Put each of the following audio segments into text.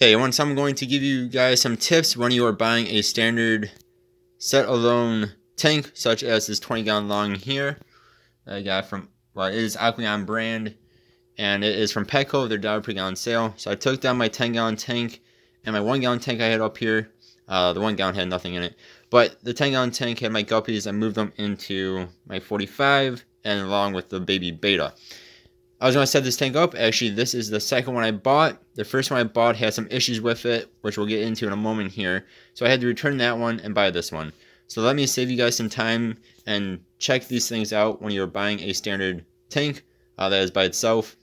Hey, once I'm going to give you guys some tips when you are buying a standard set-alone tank, such as this 20-gallon long here that I got from, well, it is Aquarium brand, and it is from Petco. They're $1 per gallon sale. So I took down my 10-gallon tank, and my 1-gallon tank I had up here. The 1 gallon had nothing in it, but the 10-gallon tank had my guppies. I moved them into my 45, and along with the baby beta. I was going to set this tank up. Actually, this is the second one I bought. The first one I bought had some issues with it, which we'll get into in a moment here. So I had to return that one and buy this one. So let me save you guys some time and check these things out when you're buying a standard tank that is by itself.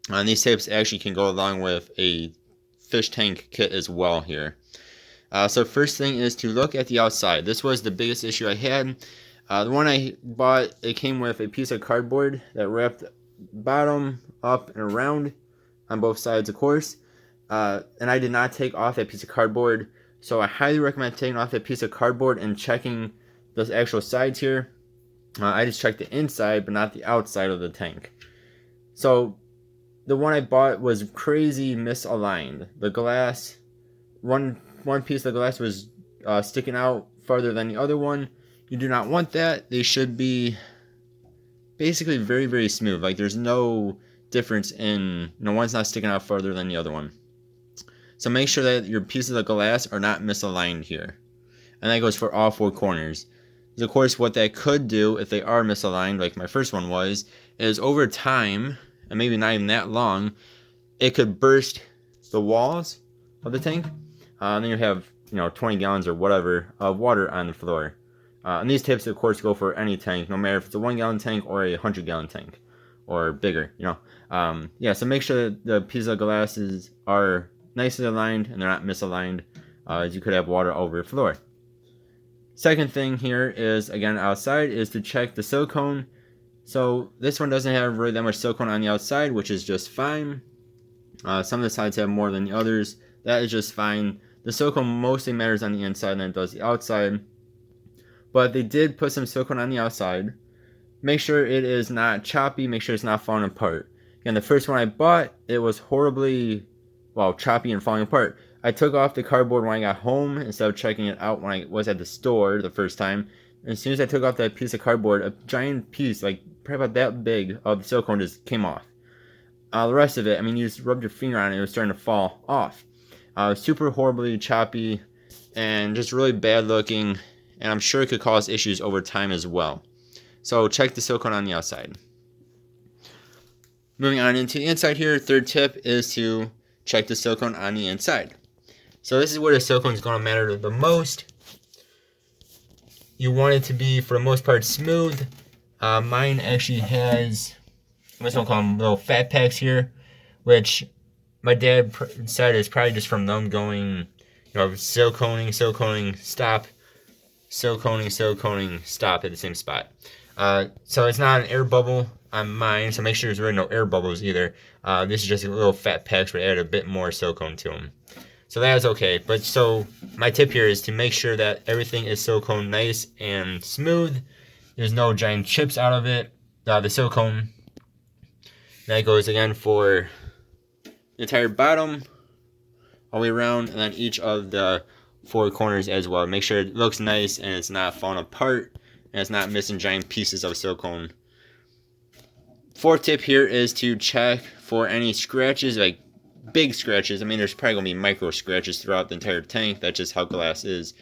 And these tips actually can go along with a fish tank kit as well here. So first thing is to look at the outside. This was the biggest issue I had. The one I bought, it came with a piece of cardboard that wrapped bottom up and around on both sides, of course, and I did not take off that piece of cardboard, so I highly recommend taking off that piece of cardboard and checking those actual sides here. I just checked the inside but not the outside of the tank. So the one I bought was crazy misaligned. The glass, one piece of the glass was sticking out farther than the other one. You do not want that. They should be basically very, very smooth. Like, there's no difference in, one's not sticking out farther than the other one. So make sure that your pieces of glass are not misaligned here. And that goes for all 4 corners. Because of course, what that could do, if they are misaligned, like my first one was, is over time, and maybe not even that long, it could burst the walls of the tank. And then you have, 20 gallons or whatever of water on the floor. And these tips, of course, go for any tank, no matter if it's a 1-gallon tank or a 100-gallon tank, or bigger, so make sure that the pieces of glasses are nicely aligned and they're not misaligned, as you could have water over your floor. Second thing here is, again, outside, is to check the silicone. So this one doesn't have really that much silicone on the outside, which is just fine. Some of the sides have more than the others. That is just fine. The silicone mostly matters on the inside than it does the outside. But they did put some silicone on the outside. Make sure it is not choppy. Make sure it's not falling apart. Again, the first one I bought, it was horribly, choppy and falling apart. I took off the cardboard when I got home instead of checking it out when I was at the store the first time. And as soon as I took off that piece of cardboard, a giant piece, like probably about that big, of the silicone just came off. The rest of it, you just rubbed your finger on it, it was starting to fall off. Super horribly choppy and just really bad looking. And I'm sure it could cause issues over time as well. So check the silicone on the outside. Moving on into the inside here, third tip is to check the silicone on the inside. So this is where the silicone is going to matter the most. You want it to be, for the most part, smooth. Mine actually has, I'm just going to call them little fat packs here, which my dad said is probably just from them going, siliconing, stop. Siliconing, stop at the same spot. So it's not an air bubble on mine, so make sure there's really no air bubbles either. This is just a little fat packs where I add a bit more silicone to them. So that is okay. But so my tip here is to make sure that everything is silicone nice and smooth. There's no giant chips out of it. The silicone, that goes again for the entire bottom, all the way around, and then each of the 4 corners as well. Make sure it looks nice and it's not falling apart and it's not missing giant pieces of silicone. Fourth tip here is to check for any scratches, like big scratches. There's probably going to be micro scratches throughout the entire tank. That's just how glass is.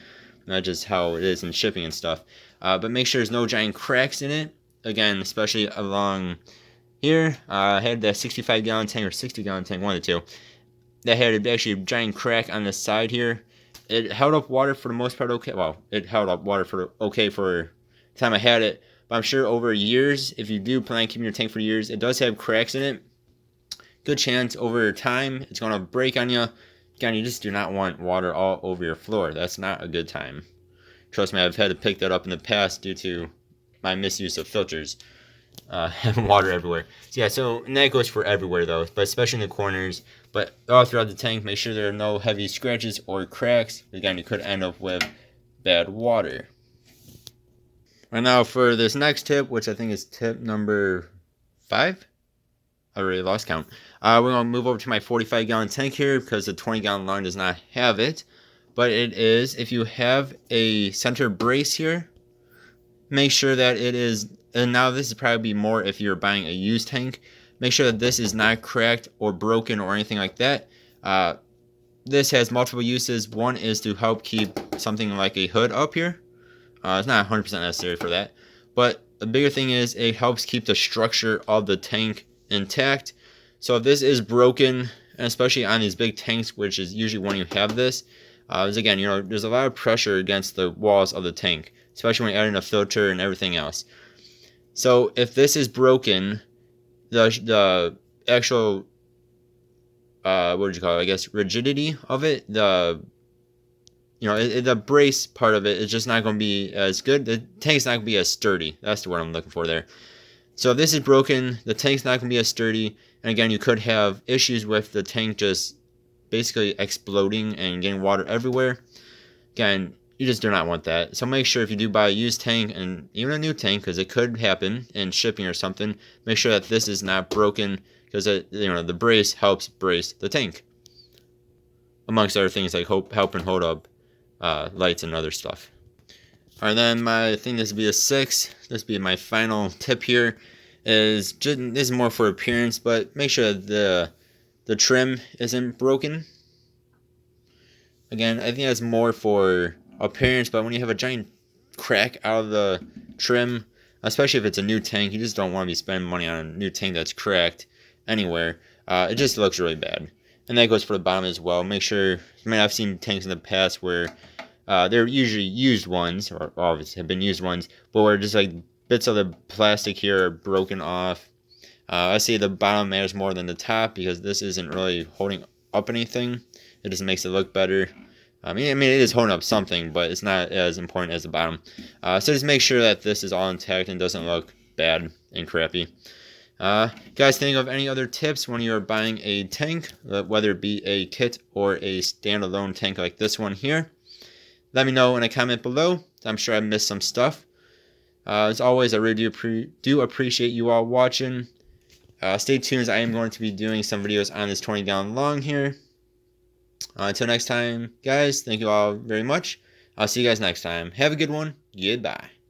Not just how it is in shipping and stuff. But make sure there's no giant cracks in it. Again, especially along here. I had that 65-gallon tank or 60-gallon tank, one of the two, that had actually a giant crack on the side here. It held up water for the most part okay. Well, it held up water for the time I had it. But I'm sure over years, if you do plan on keeping your tank for years, it does have cracks in it. Good chance over time it's going to break on you. Again, you just do not want water all over your floor. That's not a good time. Trust me, I've had to pick that up in the past due to my misuse of filters. Having water everywhere. And that goes for everywhere though, but especially in the corners. But all throughout the tank, make sure there are no heavy scratches or cracks. Again, you could end up with bad water. And now for this next tip, which I think is tip number 5. I already lost count. We're going to move over to my 45-gallon tank here because the 20-gallon long does not have it. But it is, if you have a center brace here, make sure that it is, and now this is probably more if you're buying a used tank, make sure that this is not cracked or broken or anything like that. This has multiple uses. One is to help keep something like a hood up here. It's not 100% necessary for that. But the bigger thing is it helps keep the structure of the tank intact. So if this is broken, and especially on these big tanks, which is usually when you have this, is again, there's a lot of pressure against the walls of the tank, especially when you add in a filter and everything else. So if this is broken, the actual what would you call it? I guess rigidity of it, the brace part of it is just not going to be as good. The tank's not going to be as sturdy. That's the word I'm looking for there. So if this is broken, the tank's not going to be as sturdy. And again, you could have issues with the tank just basically exploding and getting water everywhere. Again, you just do not want that. So make sure if you do buy a used tank, and even a new tank, because it could happen in shipping or something, make sure that this is not broken, because the brace helps brace the tank, amongst other things like helping hold up lights and other stuff. Alright, then I think this would be a 6. This would be my final tip here. This is more for appearance, but make sure that the trim isn't broken. Again, I think that's more for appearance, but when you have a giant crack out of the trim, especially if it's a new tank, you just don't want to be spending money on a new tank that's cracked anywhere. It just looks really bad. And that goes for the bottom as well. Make sure, I've seen tanks in the past where they're usually used ones, or obviously have been used ones, but where just like bits of the plastic here are broken off. I say the bottom matters more than the top because this isn't really holding up anything. It just makes it look better. I mean, it is holding up something, but it's not as important as the bottom. So just make sure that this is all intact and doesn't look bad and crappy. Guys, think of any other tips when you're buying a tank, whether it be a kit or a standalone tank like this one here. Let me know in a comment below. I'm sure I missed some stuff. As always, I really do appreciate you all watching. Stay tuned as I am going to be doing some videos on this 20-gallon long here. Until next time, guys, thank you all very much. I'll see you guys next time. Have a good one. Goodbye.